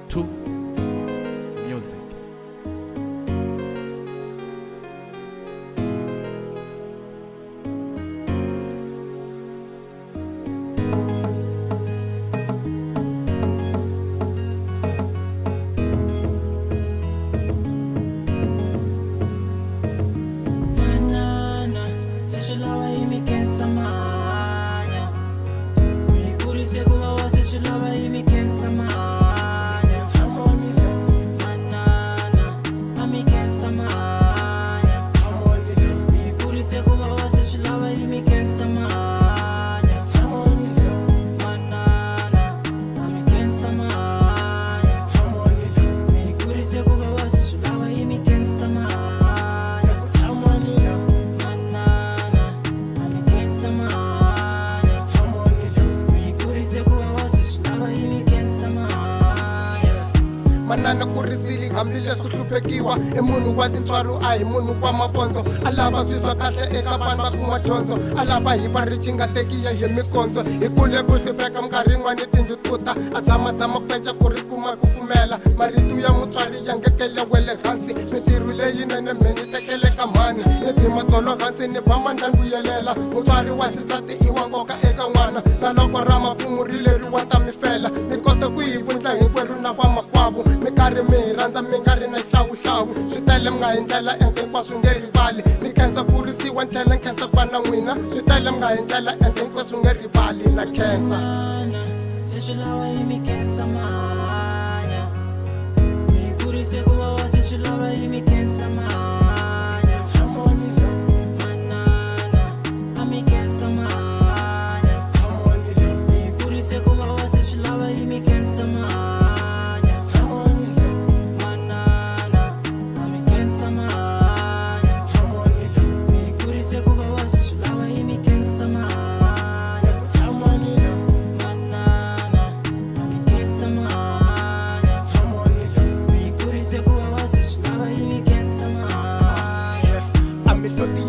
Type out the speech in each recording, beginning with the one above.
True music. Manana, se lava e me cansa manha. Me curise kuwa se lava e me cansa manha. Manana, a me cansa manha. Me curise kuwa se lava e me cansa manha. Manana, a me cansa manha. Me curise kuwa se lava e me cansa manha. Manana kurisili hambileswi hluphekiwa I munhu wa tintswaro a hi munhu wa mabondzo a lava swi swa kahle eka vana va kuma dyondzo a lava hi va richi nga tekiya hi mikondzo hi kule ku hlupheka minkarhi yin'wani tindlu tuta a tshama ku penca ku ri kuma ku fumela marito ya mutswari ya ngekele wele hansi mintirho leyinene mheni tekele ka mhani ni tshima tsolo hansi ni ba mandla mbuyelela mutswari wa xisati I wa nkoka eka n'wana na loko ra makumu ri leriwa ta mi fela mi kota ku hi vundla hinkwerhu na va makwavo mikarhi mi rhandza mi nga ri na xihlawuhlawu swi tele mi nga endlela ende hinkwaswo nge rivali ni khensa ku risiwa ntlhela nkhensa ku va na n'wina swi tele mi nga endlela ende hinkwaswo nge rivali na khensa Se lava e me cansa manha. Me curise kuwa se lava e me cansa manha. Manana, a me cansa manha. Me curise kuwa se lava e me cansa manha. Manana, a me cansa manha. Me curise kuwa se lava e me cansa manha.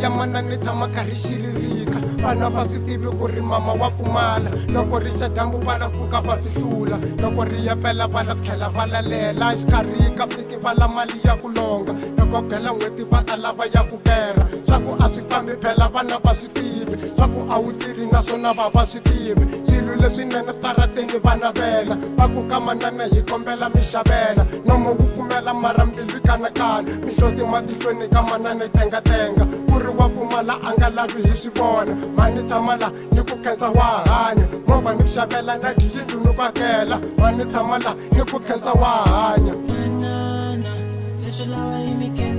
ya mana ni tshama karhi xiririka vana va swi tivi ku ri mama wa pfumala loko ri xa dyambu va la pfuka va fihlula loko ri ya pela va la tlhela va lalela xikarhi ka vhiki va la mali ya ku longa loko bela n'hweti va ta lava ya ku kera swa ku a swi fambi phela vana va swi tivi swa ku a wu tirhi naswona va swi tivi swilo leswinene switarateni va navela va ku ka manana hi kombela mi xavela nomo wu pfumela mara mbilu kanakana mihloti matihlweni ka manana yi tengatenga ku ri wa pfumala a nga lavi hi swi vona mani tshama la ni ku khensa wa hanya movha ni ku xavela na diyindlu ni ku akela mani tshama la ni ku khensa wa hanya Manana, se lava e me cansa.